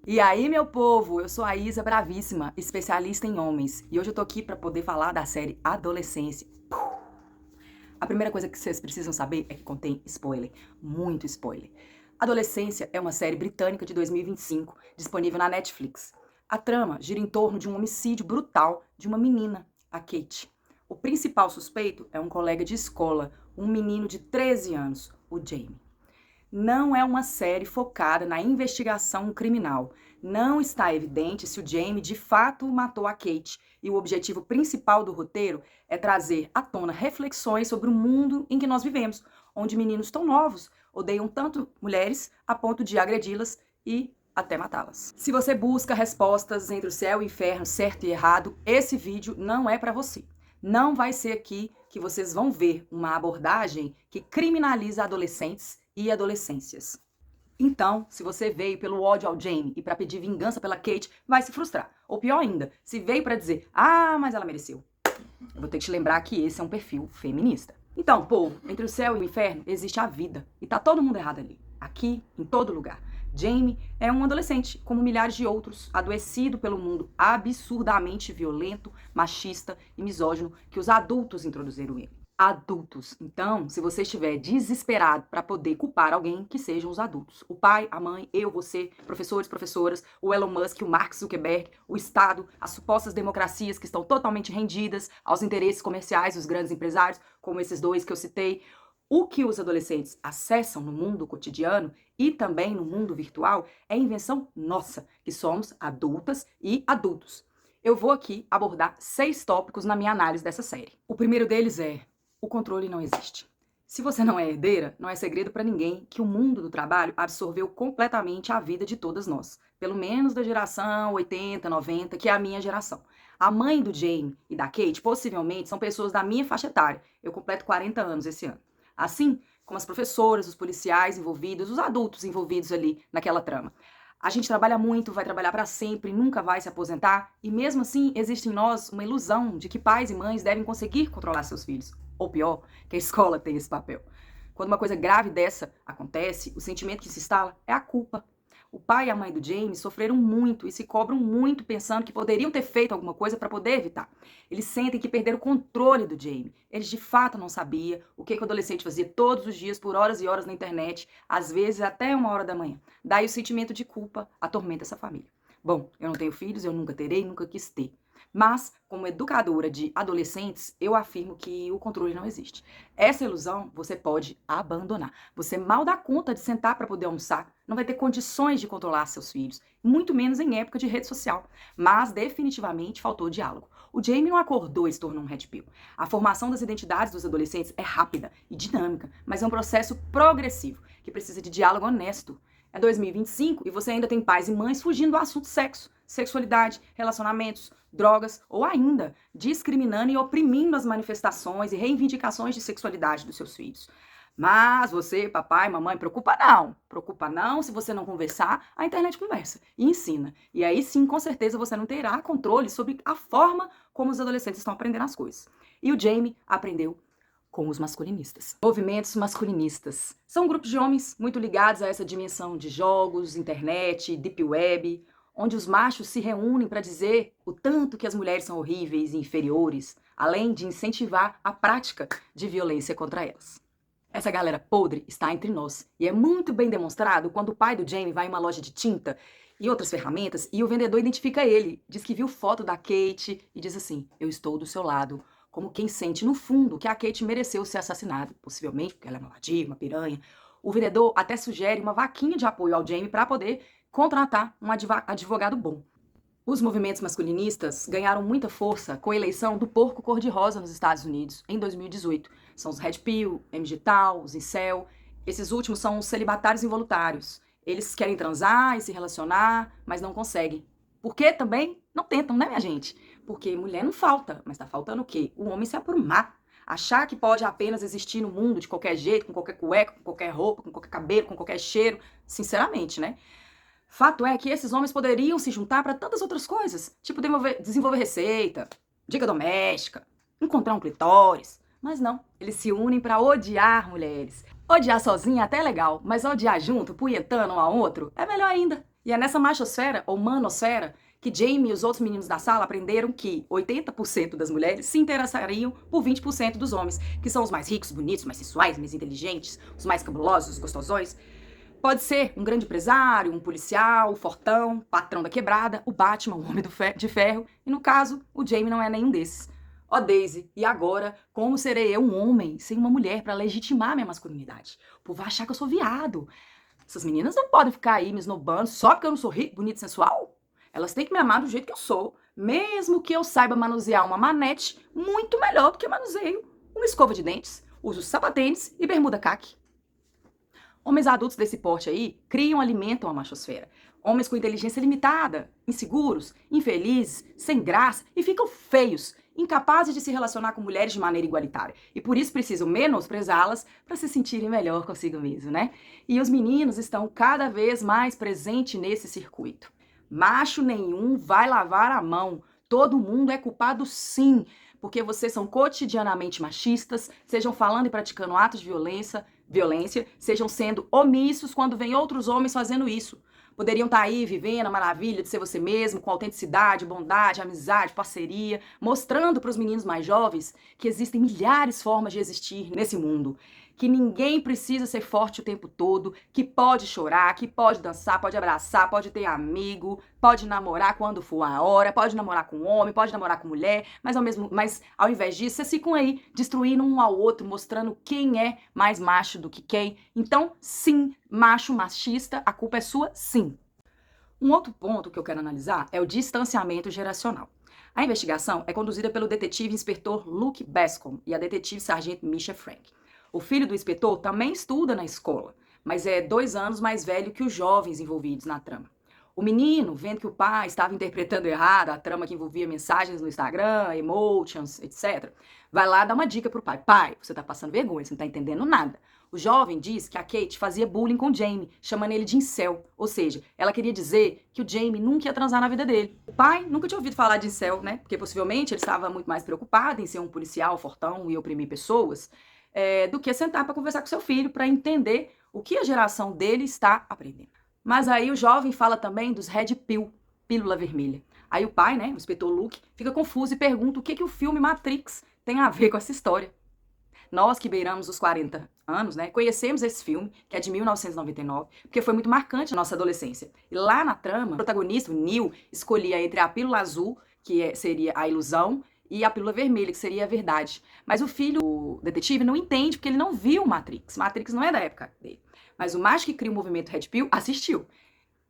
E aí, meu povo, eu sou a Isa Bravíssima, especialista em homens, e hoje eu tô aqui pra poder falar da série Adolescência. A primeira coisa que vocês precisam saber é que contém spoiler, muito spoiler. Adolescência é uma série britânica de 2025, disponível na Netflix. A trama gira em torno de um homicídio brutal de uma menina, a Kate. O principal suspeito é um colega de escola, um menino de 13 anos, o Jamie. Não é uma série focada na investigação criminal. Não está evidente se o Jamie de fato matou a Kate, e o objetivo principal do roteiro é trazer à tona reflexões sobre o mundo em que nós vivemos, onde meninos tão novos odeiam tanto mulheres a ponto de agredi-las e até matá-las. Se você busca respostas entre o céu e o inferno, certo e errado, esse vídeo não é para você. Não vai ser aqui que vocês vão ver uma abordagem que criminaliza adolescentes e adolescências. Então, se você veio pelo ódio ao Jamie e para pedir vingança pela Kate, vai se frustrar. Ou pior ainda, se veio para dizer, ah, mas ela mereceu. Eu vou ter que te lembrar que esse é um perfil feminista. Então, povo, entre o céu e o inferno existe a vida. E tá todo mundo errado ali. Aqui, em todo lugar. Jamie é um adolescente, como milhares de outros, adoecido pelo mundo absurdamente violento, machista e misógino que os adultos introduziram ele. Adultos. Então, se você estiver desesperado para poder culpar alguém, que sejam os adultos. O pai, a mãe, eu, você, professores, professoras, o Elon Musk, o Mark Zuckerberg, o Estado, as supostas democracias que estão totalmente rendidas aos interesses comerciais dos grandes empresários, como esses dois que eu citei. O que os adolescentes acessam no mundo cotidiano e também no mundo virtual é invenção nossa, que somos adultas e adultos. Eu vou aqui abordar 6 tópicos na minha análise dessa série. O primeiro deles é: o controle não existe. Se você não é herdeira, não é segredo para ninguém que o mundo do trabalho absorveu completamente a vida de todas nós. Pelo menos da geração 80, 90, que é a minha geração. A mãe do Jamie e da Kate possivelmente são pessoas da minha faixa etária. Eu completo 40 anos esse ano. Assim como as professoras, os policiais envolvidos, os adultos envolvidos ali naquela trama. A gente trabalha muito, vai trabalhar para sempre, nunca vai se aposentar, e mesmo assim existe em nós uma ilusão de que pais e mães devem conseguir controlar seus filhos. Ou pior, que a escola tem esse papel. Quando uma coisa grave dessa acontece, o sentimento que se instala é a culpa. O pai e a mãe do Jamie sofreram muito e se cobram muito pensando que poderiam ter feito alguma coisa para poder evitar. Eles sentem que perderam o controle do Jamie. Eles de fato não sabiam o que o adolescente fazia todos os dias, por horas e horas na internet, às vezes até 1 hora da manhã. Daí o sentimento de culpa atormenta essa família. Bom, eu não tenho filhos, eu nunca terei, nunca quis ter. Mas, como educadora de adolescentes, eu afirmo que o controle não existe. Essa ilusão você pode abandonar. Você mal dá conta de sentar para poder almoçar, não vai ter condições de controlar seus filhos, muito menos em época de rede social. Mas definitivamente faltou diálogo. O Jamie não acordou e se tornou um red pill. A formação das identidades dos adolescentes é rápida e dinâmica, mas é um processo progressivo, que precisa de diálogo honesto. É 2025 e você ainda tem pais e mães fugindo do assunto sexo, sexualidade, relacionamentos, drogas ou ainda discriminando e oprimindo as manifestações e reivindicações de sexualidade dos seus filhos. Mas você, papai, mamãe, preocupa não. Preocupa não, se você não conversar, a internet conversa e ensina. E aí sim, com certeza, você não terá controle sobre a forma como os adolescentes estão aprendendo as coisas. E o Jamie aprendeu com os masculinistas. Movimentos masculinistas. São grupos de homens muito ligados a essa dimensão de jogos, internet, deep web, onde os machos se reúnem para dizer o tanto que as mulheres são horríveis e inferiores, além de incentivar a prática de violência contra elas. Essa galera podre está entre nós e é muito bem demonstrado quando o pai do Jamie vai em uma loja de tinta e outras ferramentas e o vendedor identifica ele, diz que viu foto da Kate e diz assim: eu estou do seu lado, como quem sente no fundo que a Kate mereceu ser assassinada, possivelmente porque ela é uma vadia, uma piranha. O vendedor até sugere uma vaquinha de apoio ao Jamie para poder contratar um advogado bom. Os movimentos masculinistas ganharam muita força com a eleição do porco cor-de-rosa nos Estados Unidos em 2018. São os Red Pill, MGTOW, os Incel. Esses últimos são os celibatários involuntários. Eles querem transar e se relacionar, mas não conseguem. Por quê também? Não tentam, né, minha gente? Porque mulher não falta, mas tá faltando o quê? O homem se aprumar. Achar que pode apenas existir no mundo de qualquer jeito, com qualquer cueca, com qualquer roupa, com qualquer cabelo, com qualquer cheiro. Sinceramente, né? Fato é que esses homens poderiam se juntar para tantas outras coisas, tipo desenvolver receita, dica doméstica, encontrar um clitóris. Mas não, eles se unem para odiar mulheres. Odiar sozinha até é legal, mas odiar junto, punhetando um ao outro, é melhor ainda. E é nessa machosfera, ou manosfera, que Jamie e os outros meninos da sala aprenderam que 80% das mulheres se interessariam por 20% dos homens, que são os mais ricos, bonitos, mais sensuais, mais inteligentes, os mais cabulosos, os gostosões. Pode ser um grande empresário, um policial, o fortão, patrão da quebrada, o Batman, o homem de ferro, e no caso, o Jamie não é nenhum desses. Ó Daisy, e agora, como serei eu um homem sem uma mulher para legitimar minha masculinidade? O povo vai achar que eu sou viado. Essas meninas não podem ficar aí me esnobando só porque eu não sou rico, bonito e sensual. Elas têm que me amar do jeito que eu sou, mesmo que eu saiba manusear uma manete muito melhor do que eu manuseio uma escova de dentes, uso sapatênis e bermuda caque. Homens adultos desse porte aí criam e alimentam a machosfera. Homens com inteligência limitada, inseguros, infelizes, sem graça e ficam feios, incapazes de se relacionar com mulheres de maneira igualitária. E por isso precisam menosprezá-las para se sentirem melhor consigo mesmo, né? E os meninos estão cada vez mais presentes nesse circuito. Macho nenhum vai lavar a mão. Todo mundo é culpado sim, porque vocês são cotidianamente machistas, sejam falando e praticando atos de violência, sejam sendo omissos quando vêm outros homens fazendo isso. Poderiam estar aí vivendo a maravilha de ser você mesmo, com autenticidade, bondade, amizade, parceria, mostrando para os meninos mais jovens que existem milhares de formas de existir nesse mundo, que ninguém precisa ser forte o tempo todo, que pode chorar, que pode dançar, pode abraçar, pode ter amigo, pode namorar quando for a hora, pode namorar com homem, pode namorar com mulher, mas ao invés disso, vocês ficam aí destruindo um ao outro, mostrando quem é mais macho do que quem. Então, sim, macho machista, a culpa é sua, sim. Um outro ponto que eu quero analisar é o distanciamento geracional. A investigação é conduzida pelo detetive inspetor Luke Bascom e a detetive sargento Misha Frank. O filho do inspetor também estuda na escola, mas é 2 anos mais velho que os jovens envolvidos na trama. O menino, vendo que o pai estava interpretando errado a trama que envolvia mensagens no Instagram, emotions, etc., vai lá dar uma dica pro pai. Pai, você tá passando vergonha, você não tá entendendo nada. O jovem diz que a Kate fazia bullying com o Jamie, chamando ele de incel. Ou seja, ela queria dizer que o Jamie nunca ia transar na vida dele. O pai nunca tinha ouvido falar de incel, né? Porque possivelmente ele estava muito mais preocupado em ser um policial fortão e oprimir pessoas, do que sentar para conversar com seu filho, para entender o que a geração dele está aprendendo. Mas aí o jovem fala também dos Red Pill, pílula vermelha. Aí o pai, né, o inspetor Luke, fica confuso e pergunta o que o filme Matrix tem a ver com essa história. Nós que beiramos os 40 anos, né, conhecemos esse filme, que é de 1999, porque foi muito marcante na nossa adolescência. E lá na trama, o protagonista, o Neo, escolhia entre a pílula azul, que seria a ilusão, e a pílula vermelha, que seria a verdade. Mas o filho, o detetive, não entende, porque ele não viu Matrix. Matrix não é da época dele. Mas o macho que cria o movimento Red Pill assistiu.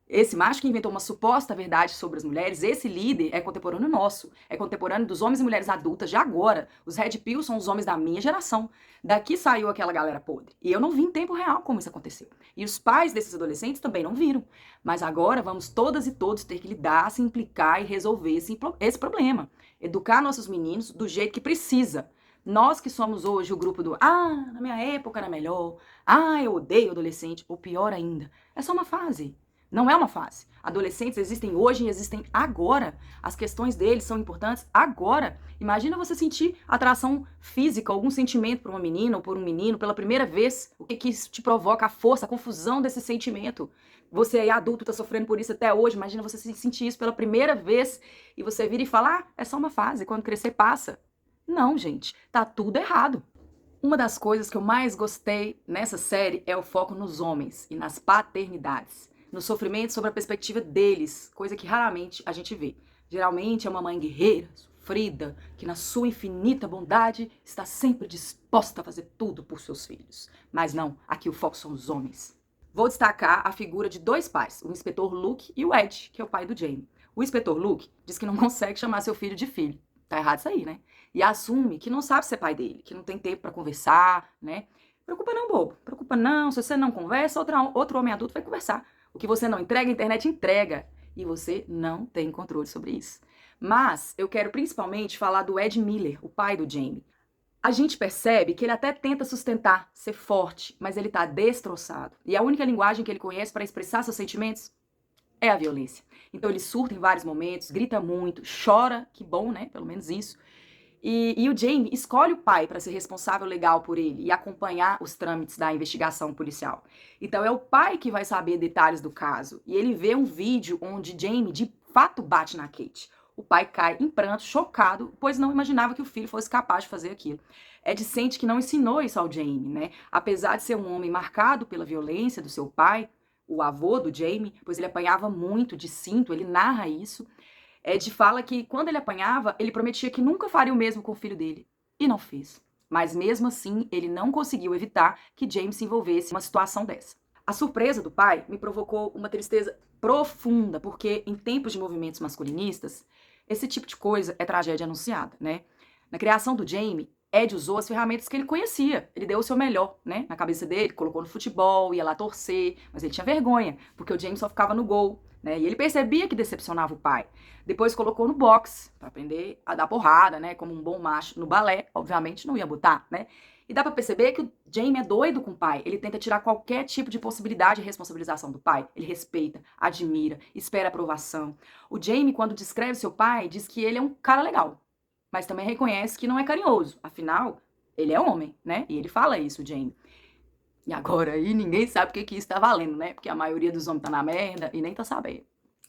Esse macho que inventou uma suposta verdade sobre as mulheres, esse líder é contemporâneo nosso. É contemporâneo dos homens e mulheres adultas de agora. Os Red Pill são os homens da minha geração. Daqui saiu aquela galera podre. E eu não vi em tempo real como isso aconteceu. E os pais desses adolescentes também não viram. Mas agora vamos todas e todos ter que lidar, se implicar e resolver esse problema. Educar nossos meninos do jeito que precisa. Nós que somos hoje o grupo do na minha época era melhor, eu odeio adolescente, ou pior ainda, é só uma fase. Não é uma fase. Adolescentes existem hoje e existem agora. As questões deles são importantes agora. Imagina você sentir atração física, algum sentimento por uma menina ou por um menino pela primeira vez. O que isso te provoca? A força, a confusão desse sentimento. Você aí adulto está sofrendo por isso até hoje. Imagina você sentir isso pela primeira vez e você vira e fala, é só uma fase, quando crescer passa. Não, gente, tá tudo errado. Uma das coisas que eu mais gostei nessa série é o foco nos homens e nas paternidades. No sofrimento sobre a perspectiva deles, coisa que raramente a gente vê. Geralmente é uma mãe guerreira, sofrida, que na sua infinita bondade está sempre disposta a fazer tudo por seus filhos. Mas não, aqui o foco são os homens. Vou destacar a figura de 2 pais, o inspetor Luke e o Ed, que é o pai do Jamie. O inspetor Luke diz que não consegue chamar seu filho de filho. Tá errado isso aí, né? E assume que não sabe ser pai dele, que não tem tempo pra conversar, né? Preocupa não, bobo. Preocupa não. Se você não conversa, outro homem adulto vai conversar. O que você não entrega, a internet entrega. E você não tem controle sobre isso. Mas eu quero principalmente falar do Ed Miller, o pai do Jamie. A gente percebe que ele até tenta sustentar, ser forte, mas ele tá destroçado. E a única linguagem que ele conhece para expressar seus sentimentos é a violência. Então ele surta em vários momentos, grita muito, chora, que bom, né? Pelo menos isso. E o Jamie escolhe o pai para ser responsável legal por ele e acompanhar os trâmites da investigação policial. Então é o pai que vai saber detalhes do caso. E ele vê um vídeo onde Jamie de fato bate na Kate. O pai cai em pranto, chocado, pois não imaginava que o filho fosse capaz de fazer aquilo. Ed sente que não ensinou isso ao Jamie, né? Apesar de ser um homem marcado pela violência do seu pai, o avô do Jamie, pois ele apanhava muito de cinto, ele narra isso. Ed fala que quando ele apanhava, ele prometia que nunca faria o mesmo com o filho dele. E não fez. Mas mesmo assim, ele não conseguiu evitar que James se envolvesse em uma situação dessa. A surpresa do pai me provocou uma tristeza profunda, porque em tempos de movimentos masculinistas, esse tipo de coisa é tragédia anunciada, né? Na criação do Jamie, Ed usou as ferramentas que ele conhecia. Ele deu o seu melhor, né? Na cabeça dele, colocou no futebol, ia lá torcer, mas ele tinha vergonha, porque o James só ficava no gol, né? E ele percebia que decepcionava o pai. Depois colocou no boxe, para aprender a dar porrada, né? Como um bom macho. No balé, obviamente, não ia botar, né? E dá pra perceber que o Jamie é doido com o pai. Ele tenta tirar qualquer tipo de possibilidade de responsabilização do pai. Ele respeita, admira, espera aprovação. O Jamie, quando descreve seu pai, diz que ele é um cara legal, mas também reconhece que não é carinhoso. Afinal, ele é homem, né? E ele fala isso, o Jamie. E agora aí ninguém sabe o que isso tá valendo, né? Porque a maioria dos homens tá na merda e nem tá sabendo.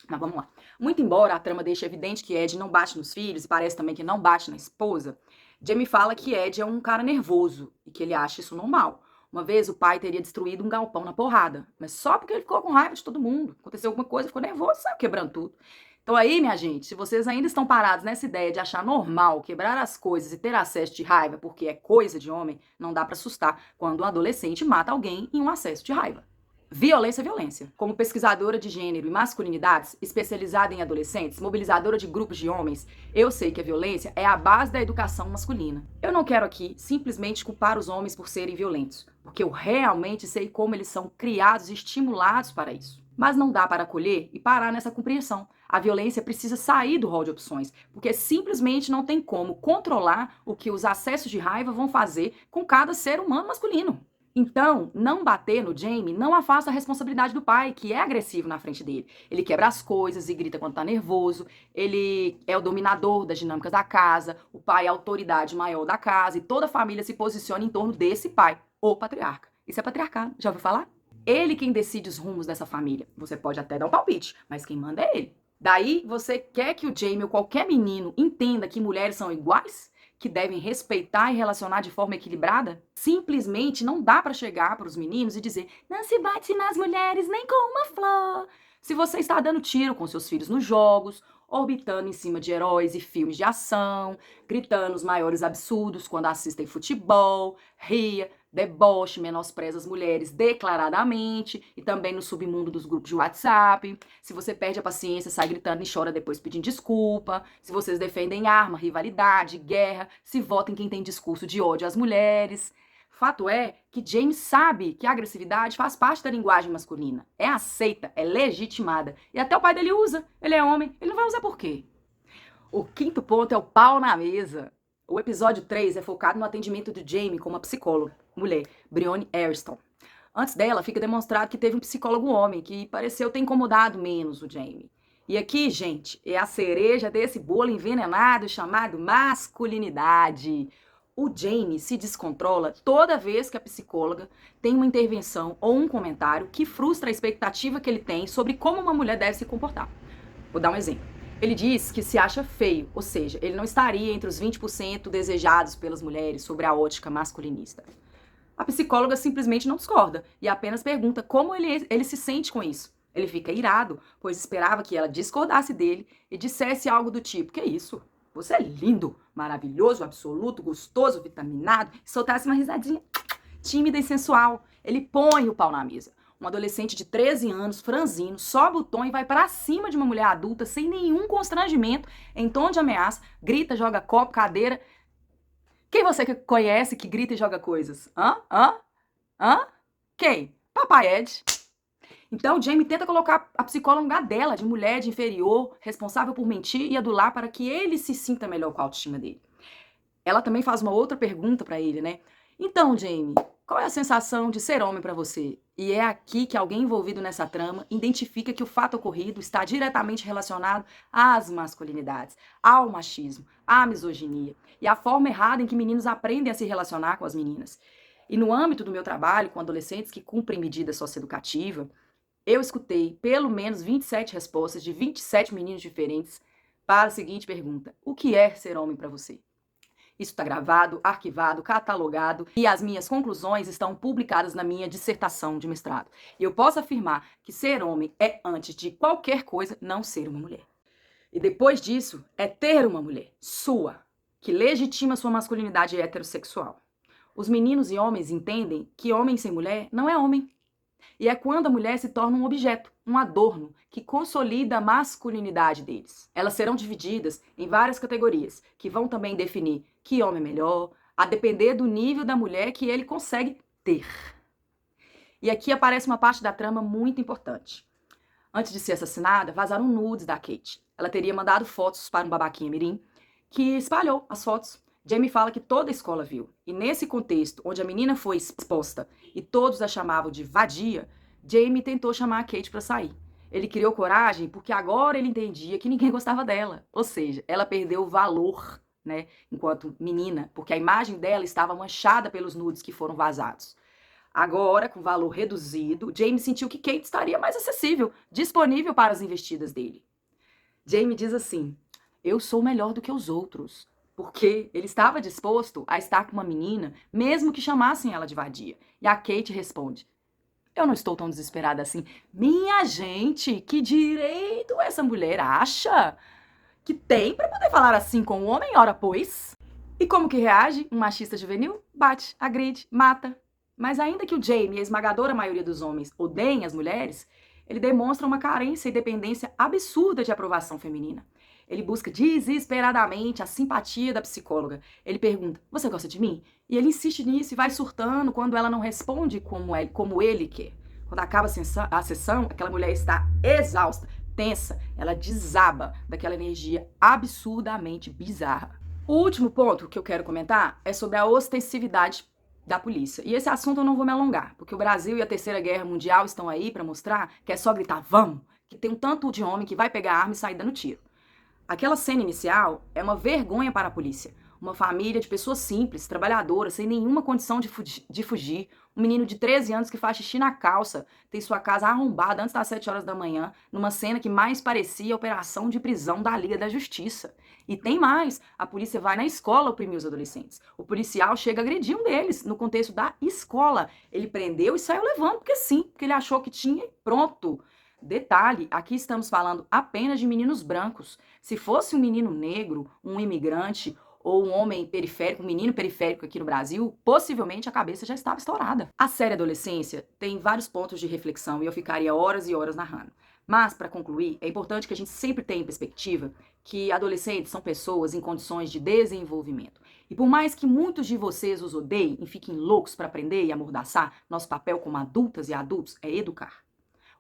Mas vamos lá. Muito embora a trama deixe evidente que Ed não bate nos filhos e parece também que não bate na esposa, Jamie fala que Ed é um cara nervoso e que ele acha isso normal. Uma vez o pai teria destruído um galpão na porrada, mas só porque ele ficou com raiva de todo mundo. Aconteceu alguma coisa, ficou nervoso, saiu quebrando tudo. Então aí, minha gente, se vocês ainda estão parados nessa ideia de achar normal quebrar as coisas e ter acesso de raiva porque é coisa de homem, não dá pra assustar quando um adolescente mata alguém em um acesso de raiva. Violência é violência. Como pesquisadora de gênero e masculinidades, especializada em adolescentes, mobilizadora de grupos de homens, eu sei que a violência é a base da educação masculina. Eu não quero aqui simplesmente culpar os homens por serem violentos, porque eu realmente sei como eles são criados e estimulados para isso. Mas não dá para acolher e parar nessa compreensão. A violência precisa sair do rol de opções, porque simplesmente não tem como controlar o que os acessos de raiva vão fazer com cada ser humano masculino. Então, não bater no Jamie não afasta a responsabilidade do pai, que é agressivo na frente dele. Ele quebra as coisas e grita quando tá nervoso, ele é o dominador das dinâmicas da casa, o pai é a autoridade maior da casa e toda a família se posiciona em torno desse pai, ou patriarca. Isso é patriarcado, já ouviu falar? Ele quem decide os rumos dessa família. Você pode até dar um palpite, mas quem manda é ele. Daí, você quer que o Jamie ou qualquer menino entenda que mulheres são iguais? Que devem respeitar e relacionar de forma equilibrada? Simplesmente não dá para chegar para os meninos e dizer não se bate nas mulheres nem com uma flor. Se você está dando tiro com seus filhos nos jogos, orbitando em cima de heróis e filmes de ação, gritando os maiores absurdos quando assistem futebol, ria, deboche, menospreza as mulheres declaradamente e também no submundo dos grupos de WhatsApp. Se você perde a paciência, sai gritando e chora depois pedindo desculpa. Se vocês defendem arma, rivalidade, guerra, se votam em quem tem discurso de ódio às mulheres. Fato é que James sabe que a agressividade faz parte da linguagem masculina. É aceita, é legitimada. E até o pai dele usa. Ele é homem, ele não vai usar por quê? O quinto ponto é o pau na mesa. O episódio 3 é focado no atendimento de Jamie com uma psicóloga, mulher, Brione Ariston. Antes dela, fica demonstrado que teve um psicólogo homem que pareceu ter incomodado menos o Jamie. E aqui, gente, é a cereja desse bolo envenenado chamado masculinidade. O Jamie se descontrola toda vez que a psicóloga tem uma intervenção ou um comentário que frustra a expectativa que ele tem sobre como uma mulher deve se comportar. Vou dar um exemplo. Ele diz que se acha feio, ou seja, ele não estaria entre os 20% desejados pelas mulheres sobre a ótica masculinista. A psicóloga simplesmente não discorda e apenas pergunta como ele se sente com isso. Ele fica irado, pois esperava que ela discordasse dele e dissesse algo do tipo, que é isso? Você é lindo, maravilhoso, absoluto, gostoso, vitaminado, e soltasse uma risadinha tímida e sensual. Ele põe o pau na mesa. Um adolescente de 13 anos, franzino, sobe o tom e vai pra cima de uma mulher adulta sem nenhum constrangimento, em tom de ameaça, grita, joga copo, cadeira. Quem você conhece que grita e joga coisas? Hã? Quem? Papai Ed. Então, Jamie tenta colocar a psicóloga no lugar dela, de mulher, de inferior, responsável por mentir e adular para que ele se sinta melhor com a autoestima dele. Ela também faz uma outra pergunta pra ele, né? Então, Jamie, Qual é a sensação de ser homem para você? E é aqui que alguém envolvido nessa trama identifica que o fato ocorrido está diretamente relacionado às masculinidades, ao machismo, à misoginia e à forma errada em que meninos aprendem a se relacionar com as meninas. E no âmbito do meu trabalho com adolescentes que cumprem medida socioeducativa, eu escutei pelo menos 27 respostas de 27 meninos diferentes para a seguinte pergunta: o que é ser homem para você? Isso está gravado, arquivado, catalogado e as minhas conclusões estão publicadas na minha dissertação de mestrado. E eu posso afirmar que ser homem é, antes de qualquer coisa, não ser uma mulher. E depois disso, é ter uma mulher, sua, que legitima sua masculinidade heterossexual. Os meninos e homens entendem que homem sem mulher não é homem. E é quando a mulher se torna um objeto, um adorno, que consolida a masculinidade deles. Elas serão divididas em várias categorias, que vão também definir que homem é melhor, a depender do nível da mulher que ele consegue ter. E aqui aparece uma parte da trama muito importante. Antes de ser assassinada, vazaram nudes da Kate. Ela teria mandado fotos para um babaquinha mirim, que espalhou as fotos. Jamie fala que toda a escola viu. E nesse contexto, onde a menina foi exposta e todos a chamavam de vadia, Jamie tentou chamar a Kate para sair. Ele criou coragem porque agora ele entendia que ninguém gostava dela. Ou seja, ela perdeu o valor, né, enquanto menina, porque a imagem dela estava manchada pelos nudes que foram vazados. Agora, com valor reduzido, Jamie sentiu que Kate estaria mais acessível, disponível para as investidas dele. Jamie diz assim: eu sou melhor do que os outros. Porque ele estava disposto a estar com uma menina, mesmo que chamassem ela de vadia. E a Kate responde: eu não estou tão desesperada assim. Minha gente, que direito essa mulher acha que tem para poder falar assim com o homem, ora pois? E como que reage um machista juvenil? Bate, agride, mata. Mas ainda que o Jamie, a esmagadora maioria dos homens, odeiem as mulheres, ele demonstra uma carência e dependência absurda de aprovação feminina. Ele busca desesperadamente a simpatia da psicóloga. Ele pergunta: você gosta de mim? E ele insiste nisso e vai surtando quando ela não responde como ele quer. Quando acaba a sessão, aquela mulher está exausta, tensa, ela desaba daquela energia absurdamente bizarra. O último ponto que eu quero comentar é sobre a ostensividade da polícia. E esse assunto eu não vou me alongar, porque o Brasil e a Terceira Guerra Mundial estão aí para mostrar que é só gritar vamos, que tem um tanto de homem que vai pegar a arma e sair dando tiro. Aquela cena inicial é uma vergonha para a polícia. Uma família de pessoas simples, trabalhadoras, sem nenhuma condição de fugir. Um menino de 13 anos que faz xixi na calça, tem sua casa arrombada antes das 7 horas da manhã, numa cena que mais parecia a operação de prisão da Liga da Justiça. E tem mais, a polícia vai na escola oprimir os adolescentes. O policial chega a agredir um deles, no contexto da escola. Ele prendeu e saiu levando, porque sim, porque ele achou que tinha e pronto. Detalhe, aqui estamos falando apenas de meninos brancos. Se fosse um menino negro, um imigrante ou um homem periférico, um menino periférico aqui no Brasil, possivelmente a cabeça já estava estourada. A série Adolescência tem vários pontos de reflexão e eu ficaria horas e horas narrando. Mas, para concluir, é importante que a gente sempre tenha em perspectiva que adolescentes são pessoas em condições de desenvolvimento. E por mais que muitos de vocês os odeiem e fiquem loucos para aprender e amordaçar, nosso papel como adultas e adultos é educar.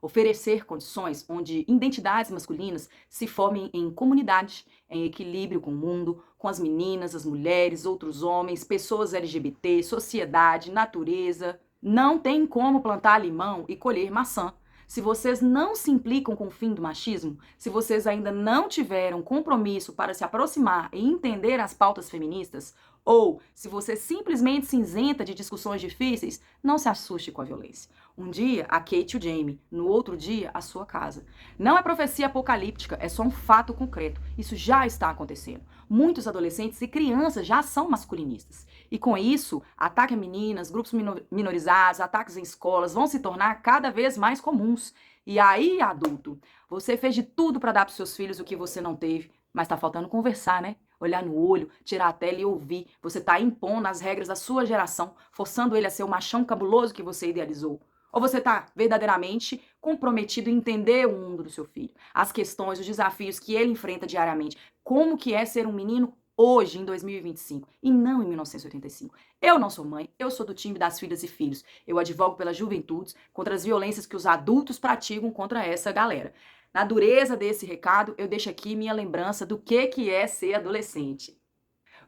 Oferecer condições onde identidades masculinas se formem em comunidade, em equilíbrio com o mundo, com as meninas, as mulheres, outros homens, pessoas LGBT, sociedade, natureza. Não tem como plantar limão e colher maçã. Se vocês não se implicam com o fim do machismo, se vocês ainda não tiveram compromisso para se aproximar e entender as pautas feministas, ou se você simplesmente se isenta de discussões difíceis, não se assuste com a violência. Um dia, a Kate e o Jamie, no outro dia, a sua casa. Não é profecia apocalíptica, é só um fato concreto. Isso já está acontecendo. Muitos adolescentes e crianças já são masculinistas. E com isso, ataque a meninas, grupos minorizados, ataques em escolas vão se tornar cada vez mais comuns. E aí, adulto, você fez de tudo para dar para os seus filhos o que você não teve, mas tá faltando conversar, né? Olhar no olho, tirar a tela e ouvir. Você tá impondo as regras da sua geração, forçando ele a ser o machão cabuloso que você idealizou. Ou você tá verdadeiramente comprometido em entender o mundo do seu filho, as questões, os desafios que ele enfrenta diariamente. Como que é ser um menino hoje, em 2025, e não em 1985. Eu não sou mãe, eu sou do time das filhas e filhos. Eu advogo pelas juventudes, contra as violências que os adultos praticam contra essa galera. Na dureza desse recado, eu deixo aqui minha lembrança do que é ser adolescente.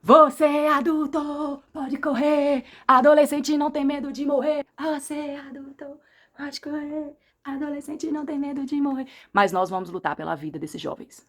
Você é adulto, pode correr. Adolescente não tem medo de morrer. Você é adulto, pode correr. Adolescente não tem medo de morrer. Mas nós vamos lutar pela vida desses jovens.